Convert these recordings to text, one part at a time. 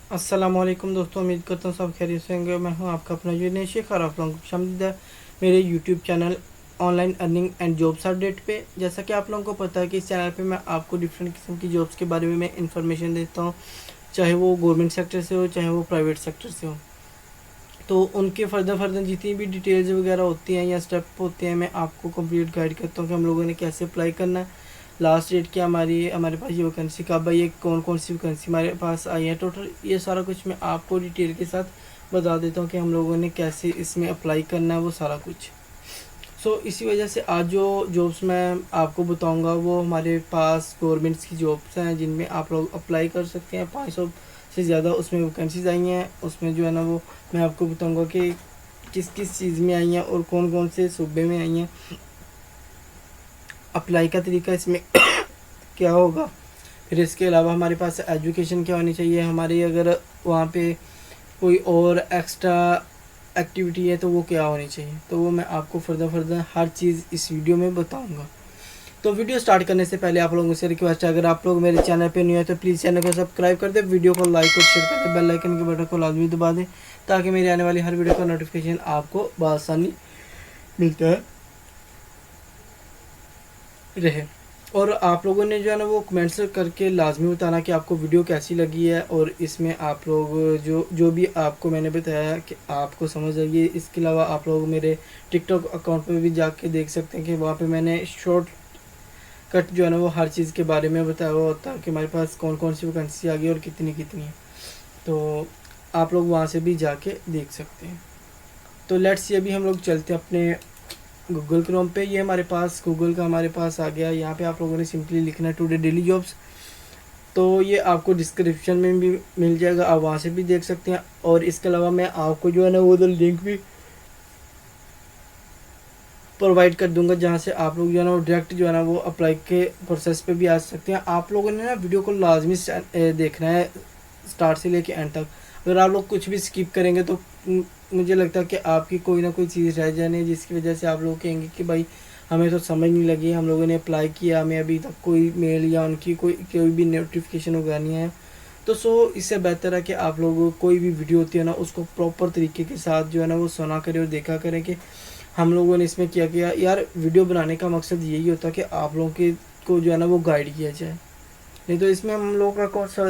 अस्सलामुअलैकुम दोस्तों, उम्मीद करता हूँ सब खैरियत से होंगे। मैं हूँ आपका अपना जुनेद शेख और आप लोगों को खुशामदीद है मेरे YouTube channel online earning and jobs update पे। जैसा कि आप लोगों को पता है कि इस चैनल पे मैं आपको डिफरेंट किस्म की जॉब्स के बारे में मैं इन्फॉर्मेशन देता हूँ, चाहे वो गवर्नमेंट सेक्टर से हो चाहे वो प्राइवेट सेक्टर से हो। तो उनके फर्दर जितनी भी डिटेल्स वगैरह होती हैं या स्टेप होते हैं, मैं आपको कंप्लीट गाइड करता हूँ कि हम लोगों ने कैसे अप्लाई करना है, लास्ट डेट क्या हमारी है, हमारे पास ये वैकेंसी कब आई है, कौन कौन सी वैकेंसी हमारे पास आई है टोटल। ये सारा कुछ मैं आपको डिटेल के साथ बता देता हूँ कि हम लोगों ने कैसे इसमें अप्लाई करना है, वो सारा कुछ। इसी वजह से आज जो जॉब्स मैं आपको बताऊंगा वो हमारे पास गवर्नमेंट्स की जॉब्स हैं जिनमें आप लोग अप्लाई कर सकते हैं। 500 से ज़्यादा उसमें वैकेंसीज आई हैं। उसमें जो है ना वो मैं आपको बताऊंगा कि किस किस चीज़ में आई हैं और कौन कौन से सूबे में आई हैं, अप्लाई का तरीका इसमें क्या होगा। फिर इसके अलावा हमारे पास एजुकेशन क्या होनी चाहिए हमारी, अगर वहाँ पे कोई और एक्स्ट्रा एक्टिविटी है तो वो क्या होनी चाहिए, तो वो मैं आपको फर्दर हर चीज़ इस वीडियो में बताऊंगा। तो वीडियो स्टार्ट करने से पहले आप लोगों से रिक्वेस्ट है, अगर आप लोग मेरे चैनल पे न्यू है तो प्लीज़ चैनल को सब्सक्राइब कर दे, वीडियो को लाइक और शेयर कर दे, बेल आइकन के बटन को लाजमी दबा दें ताकि मेरी आने वाली हर वीडियो का नोटिफिकेशन आपको बआसानी मिलता है रहे। और आप लोगों ने जो है ना वो कमेंट्स करके लाजमी बताना कि आपको वीडियो कैसी लगी है और इसमें आप लोग जो भी आपको मैंने बताया कि आपको समझ आई है। इसके अलावा आप लोग मेरे टिकटॉक अकाउंट पे भी जाके देख सकते हैं कि वहाँ पे मैंने शॉर्ट कट जो है ना वो हर चीज़ के बारे में बताया हुआ होता है कि हमारे पास कौन कौन सी वैकेंसी आ गई और कितनी कितनी है। तो आप लोग वहाँ से भी जाके देख सकते हैं। तो लेट्स ये अभी हम लोग चलते हैं अपने गूगल क्रोम पे। ये हमारे पास गूगल का हमारे पास आ गया। यहाँ पे आप लोगों ने सिंपली लिखना है टुडे डेली जॉब्स। तो ये आपको डिस्क्रिप्शन में भी मिल जाएगा, आप वहाँ से भी देख सकते हैं। और इसके अलावा मैं आपको जो है ना वो लिंक भी प्रोवाइड कर दूंगा जहाँ से आप लोग जो है ना वो डायरेक्ट जो है ना वो अप्लाई के प्रोसेस पे भी आ सकते हैं। आप लोगों ने ना वीडियो को लाजमी देखना है स्टार्ट से लेके एंड तक। अगर आप लोग कुछ भी स्किप करेंगे तो मुझे लगता है कि आपकी कोई ना कोई चीज़ रह जानी है, जिसकी वजह से आप लोग कहेंगे कि भाई हमें तो समझ नहीं लगी, हम लोगों ने अप्लाई किया, हमें अभी तक कोई मेल या उनकी कोई भी नोटिफिकेशन वगैरह नहीं है। तो इससे बेहतर है कि आप लोग कोई भी वीडियो होती है ना उसको प्रॉपर तरीके के साथ जो है ना वो सुना करें और देखा करें कि हम लोगों ने इसमें क्या किया। यार वीडियो बनाने का मकसद यही होता है कि आप लोगों के को जो है ना वो गाइड किया जाए। नहीं तो इसमें हम लोगों का कौन सा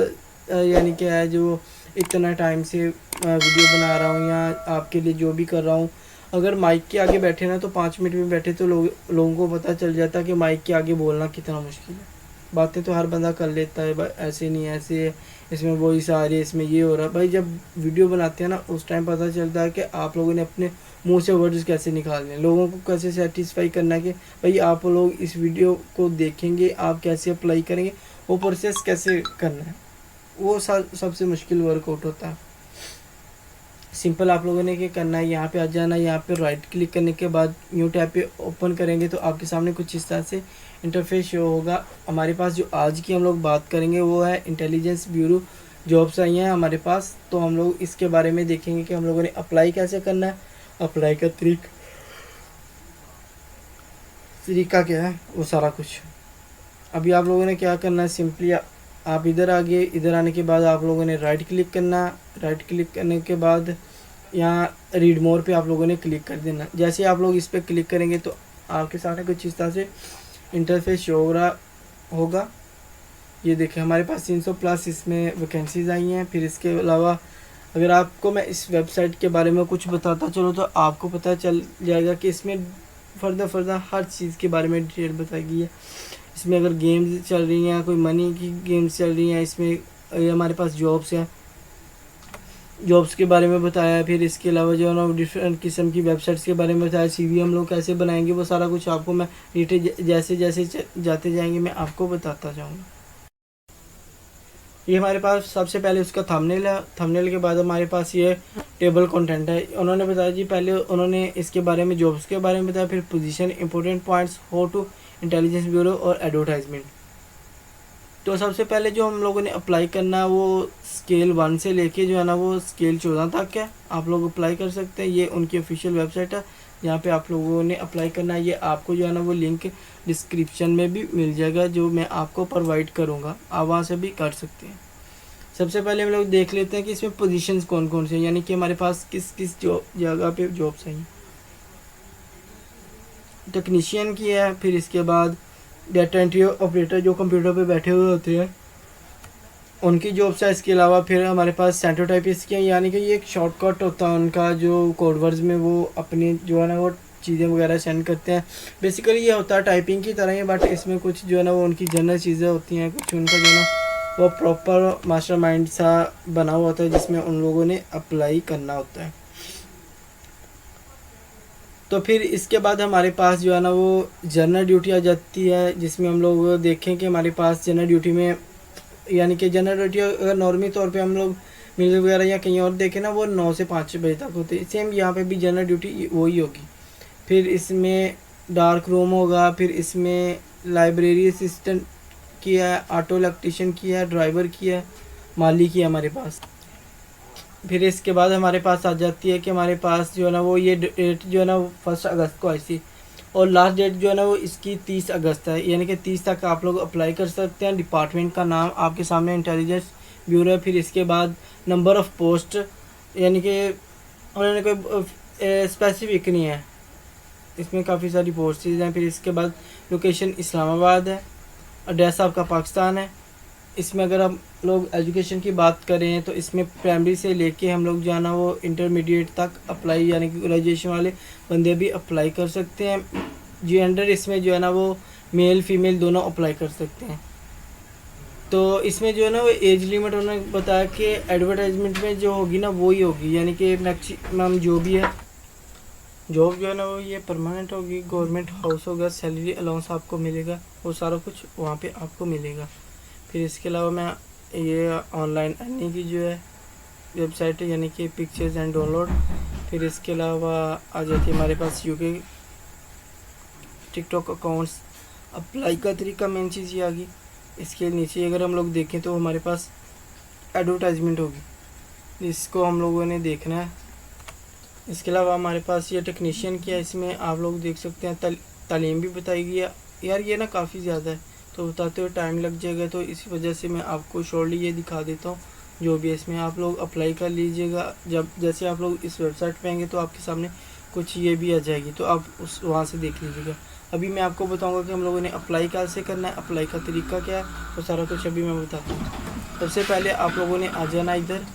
यानी क्या है जो इतना टाइम से वीडियो बना रहा हूँ या आपके लिए जो भी कर रहा हूँ, अगर माइक के आगे बैठे ना तो 5 मिनट में बैठे तो लोगों को पता चल जाता है कि माइक के आगे बोलना कितना मुश्किल है। बातें तो हर बंदा कर लेता है, ऐसे नहीं ऐसे है, इसमें वॉइस आ रही है, इसमें ये हो रहा है। भाई जब वीडियो बनाते हैं ना उस टाइम पता चलता है कि आप लोगों ने अपने मुंह से वर्ड्स कैसे निकालने हैं, लोगों को कैसे सेटिस्फाई करना है कि भाई आप लोग इस वीडियो को देखेंगे, आप कैसे अप्लाई करेंगे, वो प्रोसेस कैसे करना है, वो सबसे मुश्किल वर्कआउट होता है। सिंपल आप लोगों ने क्या करना है, यहाँ पे आ जाना, यहाँ पे राइट क्लिक करने के बाद न्यू टैब पे ओपन करेंगे तो आपके सामने कुछ इस तरह से इंटरफेस शो होगा। हमारे पास जो आज की हम लोग बात करेंगे वो है इंटेलिजेंस ब्यूरो जॉब्स आई हैं हमारे पास। तो हम लोग इसके बारे में देखेंगे कि हम लोगों ने अप्लाई कैसे करना है, अप्लाई का तरीका क्या है, वो सारा कुछ। अभी आप लोगों ने क्या करना है, सिंपली आप इधर आ गए, इधर आने के बाद आप लोगों ने राइट क्लिक करना। राइट क्लिक करने के बाद यहाँ रीड मोर पे आप लोगों ने क्लिक कर देना। जैसे आप लोग इस पर क्लिक करेंगे तो आपके सामने कुछ इस तरह से इंटरफेस शो हो रहा होगा। ये देखें हमारे पास 300 प्लस इसमें वैकेंसीज आई हैं। फिर इसके अलावा अगर आपको मैं इस वेबसाइट के बारे में कुछ बताता चलो तो आपको पता चल जाएगा कि इसमें फर्दर हर चीज़ के बारे में डिटेल बताई गई है। इसमें अगर गेम्स चल रही हैं, कोई मनी की गेम्स चल रही हैं, इसमें हमारे पास जॉब्स हैं, जॉब्स के बारे में बताया है। फिर इसके अलावा जो है ना डिफरेंट किस्म की वेबसाइट्स के बारे में बताया, सीवी हम लोग कैसे बनाएंगे, वो सारा कुछ आपको मैं डिटेल जैसे जैसे जाते जाएंगे मैं आपको बताता जाऊँगा। ये हमारे पास सबसे पहले उसका थंबनेल है। थंबनेल के बाद हमारे पास ये टेबल कंटेंट है। उन्होंने बताया जी, पहले उन्होंने इसके बारे में जॉब्स के बारे में बताया, फिर position, important points, how to, intelligence bureau और एडवर्टाइजमेंट। तो सबसे पहले जो हम लोगों ने अप्लाई करना है वो स्केल 1 से लेके जो है ना वो स्केल 14 तक है, आप लोग अप्लाई कर सकते हैं। ये उनकी ऑफिशियल वेबसाइट है जहाँ पे आप लोगों ने अप्लाई करना है। ये आपको जो है ना वो लिंक डिस्क्रिप्शन में भी मिल जाएगा जो मैं आपको प्रोवाइड करूँगा, आप वहाँ से भी कर सकते हैं। सबसे पहले हम लोग देख लेते हैं कि इसमें पोजीशंस कौन कौन से हैं, यानी कि हमारे पास किस किस जगह पे जॉब्स हैं। टेक्नीशियन की है, फिर इसके बाद डाटा एंट्री ऑपरेटर जो कंप्यूटर पे बैठे हुए होते हैं उनकी जॉब्स है। इसके अलावा फिर हमारे पास सेंट्रोटाइपिस्ट की है, यानी कि ये एक शॉर्टकट होता है उनका, जो कोडवर्ड्स में वो अपनी जो है ना वो चीज़ें वगैरह सेंड करते हैं। बेसिकली ये होता है टाइपिंग की तरह ही, बट इसमें कुछ जो है ना वो उनकी जनरल चीज़ें होती हैं, कुछ उनका जो है ना वो प्रॉपर मास्टरमाइंड सा बना हुआ होता है जिसमें उन लोगों ने अप्लाई करना होता है। तो फिर इसके बाद हमारे पास जो है ना वो जनरल ड्यूटी आ जाती है, जिसमें हम लोग देखें कि हमारे पास जनरल ड्यूटी में, यानी कि जनरल ड्यूटी अगर नॉर्मली तौर पे हम लोग मिल वगैरह या कहीं और देखें ना वो 9 से 5 बजे तक होती है, सेम यहाँ पे भी जनरल ड्यूटी वही होगी। फिर इसमें डार्क रूम होगा, फिर इसमें लाइब्रेरी असिस्टेंट की है, ऑटो इलेक्ट्रीशियन की है, ड्राइवर की है, माली की है हमारे पास। फिर इसके बाद हमारे पास आ जाती है कि हमारे पास जो है ना वो ये डेट जो है ना वो 1 अगस्त को आई थी, और लास्ट डेट जो है ना वो इसकी 30 अगस्त है, यानी कि 30 तक आप लोग अप्लाई कर सकते हैं। डिपार्टमेंट का नाम आपके सामने इंटेलिजेंस ब्यूरो है। फिर इसके बाद नंबर ऑफ़ पोस्ट, यानी कि उन्होंने कोई स्पेसिफिक नहीं है, इसमें काफ़ी सारी पोस्ट्स हैं। फिर इसके बाद लोकेशन इस्लामाबाद है, एड्रेस आपका पाकिस्तान है। इसमें अगर हम लोग एजुकेशन की बात करें तो इसमें प्राइमरी से लेके हम लोग जो है ना वो इंटरमीडिएट तक अप्लाई, यानी कि ग्रेजुएशन वाले बंदे भी अप्लाई कर सकते हैं। जेंडर इसमें जो है ना वो मेल फीमेल दोनों अप्लाई कर सकते हैं। तो इसमें जो है ना वो एज लिमिट उन्होंने बताया कि एडवर्टाइजमेंट में जो होगी ना वो ही होगी, यानी कि मैक्सिमम जो भी है जॉब जो है ना वो ये परमानेंट होगी, गवर्नमेंट हाउस होगा, सैलरी अलाउंस आपको मिलेगा, वो सारा कुछ वहाँ पे आपको मिलेगा। फिर इसके अलावा मैं ये ऑनलाइन अर्निंग की जो है वेबसाइट है, यानी कि पिक्चर्स एंड डाउनलोड। फिर इसके अलावा आ जाती है हमारे पास यूके टिकटॉक अकाउंट्स अप्लाई का तरीका, मेन चीज़ ये आ गई। इसके नीचे अगर हम लोग देखें तो हमारे पास एडवर्टाइजमेंट होगी, जिसको हम लोगों ने देखना है। इसके अलावा हमारे पास ये टेक्नीशियन किया, इसमें आप लोग देख सकते हैं तालीम भी बताई गई है। यार ये ना काफ़ी ज़्यादा है तो बताते हुए टाइम लग जाएगा, तो इसी वजह से मैं आपको शॉर्टली ये दिखा देता हूँ। जो भी है इसमें आप लोग अप्लाई कर लीजिएगा। जब जैसे आप लोग इस वेबसाइट पे आएंगे तो आपके सामने कुछ ये भी आ जाएगी, तो आप उस वहाँ से देख लीजिएगा। अभी मैं आपको बताऊँगा कि हम लोगों ने अप्लाई कैसे करना है, अप्लाई का तरीका क्या है, वो सारा कुछ अभी मैं बताता हूँ। सबसे पहले आप लोगों ने आ जाना, इधर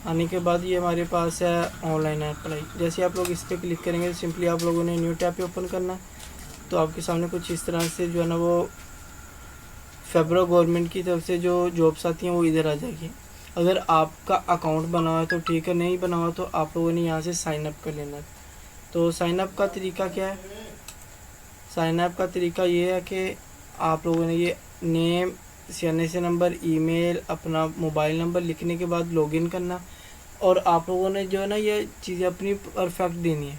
आने के बाद ये हमारे पास है ऑनलाइन अप्लाई। जैसे आप लोग इस पर क्लिक करेंगे तो सिंपली आप लोगों ने न्यू टैब पे ओपन करना है, तो आपके सामने कुछ इस तरह से जो है ना वो फेडरल गवर्नमेंट की तरफ से जो जॉब्स आती हैं वो इधर आ जाएगी। अगर आपका अकाउंट बना हुआ है तो ठीक है, नहीं बना हुआ तो आप लोगों ने यहाँ से साइन अप कर लेना है। तो साइन अप का तरीका क्या है? साइन अप का तरीका ये है कि आप लोगों ने ये नेम, CNSA नंबर, ईमेल, अपना मोबाइल नंबर लिखने के बाद लॉगिन करना, और आप लोगों ने जो है ना ये चीज़ें अपनी परफेक्ट देनी है।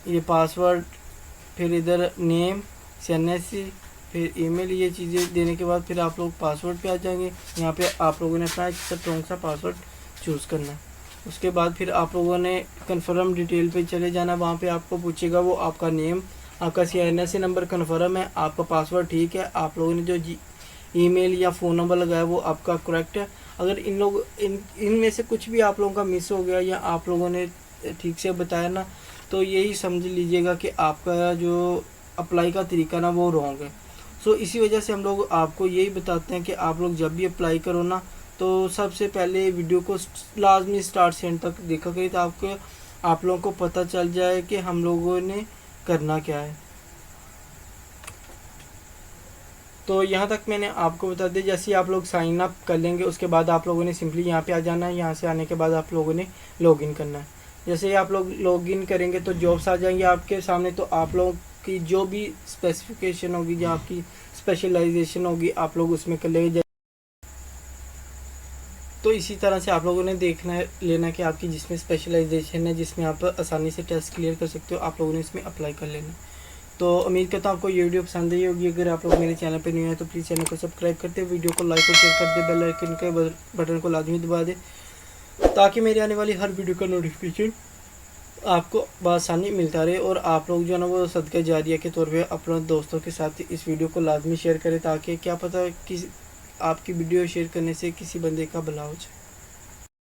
ये पासवर्ड, फिर इधर नेम, CNSA, फिर ईमेल, ये चीज़ें देने के बाद फिर आप लोग पासवर्ड पे आ जाएंगे। यहाँ पे आप लोगों ने अपना एक स्ट्रॉन्ग सा पासवर्ड चूज़ करना है। उसके बाद फिर आप लोगों ने कन्फर्म डिटेल पे चले जाना, वहाँ पे आपको पूछेगा वो आपका नेम, आपका CNSA नंबर कन्फर्म है, आपका पासवर्ड ठीक है, आप लोगों ने जो ईमेल या फ़ोन नंबर लगाया वो आपका करेक्ट है। अगर इनमें से कुछ भी आप लोगों का मिस हो गया या आप लोगों ने ठीक से बताया ना, तो यही समझ लीजिएगा कि आपका जो अप्लाई का तरीका ना वो रॉन्ग है। सो इसी वजह से हम लोग आपको यही बताते हैं कि आप लोग जब भी अप्लाई करो ना तो सबसे पहले वीडियो को लाजमी स्टार्ट से एंड तक देखा करिए, तो आप लोगों को पता चल जाए कि हम लोगों ने करना क्या है। तो यहाँ तक मैंने आपको बता दिया। जैसे आप लोग साइन अप कर लेंगे उसके बाद आप लोगों ने सिंपली यहाँ पे आ जाना है। यहाँ से आने के बाद आप लोगों ने लॉगिन करना है। जैसे ही आप लोग लॉगिन करेंगे तो जॉब्स आ जाएंगे आपके सामने, तो आप लोगों की जो भी स्पेसिफिकेशन होगी, जो आपकी स्पेशलाइजेशन होगी, आप लोग उसमें कर लेंगे। तो इसी तरह से आप लोगों ने देखना लेना कि आपकी जिसमें स्पेशलाइजेशन है, जिसमें आप आसानी से टेस्ट क्लियर कर सकते हो, आप लोगों ने इसमें अप्लाई कर लेना। तो उम्मीद करता हूँ आपको ये वीडियो पसंद आई होगी। अगर आप लोग मेरे चैनल पर नहीं है तो प्लीज़ चैनल को सब्सक्राइब करते, वीडियो को लाइक और शेयर कर दे, बेल आइकन के बटन को लाजमी दबा दे, ताकि मेरी आने वाली हर वीडियो का नोटिफिकेशन आपको बआसानी मिलता रहे। और आप लोग जो है ना वो सदका जारिया के तौर पे अपने दोस्तों के साथ इस वीडियो को लाजमी शेयर करें, ताकि क्या पता आपकी वीडियो शेयर करने से किसी बंदे का भला हो जाए।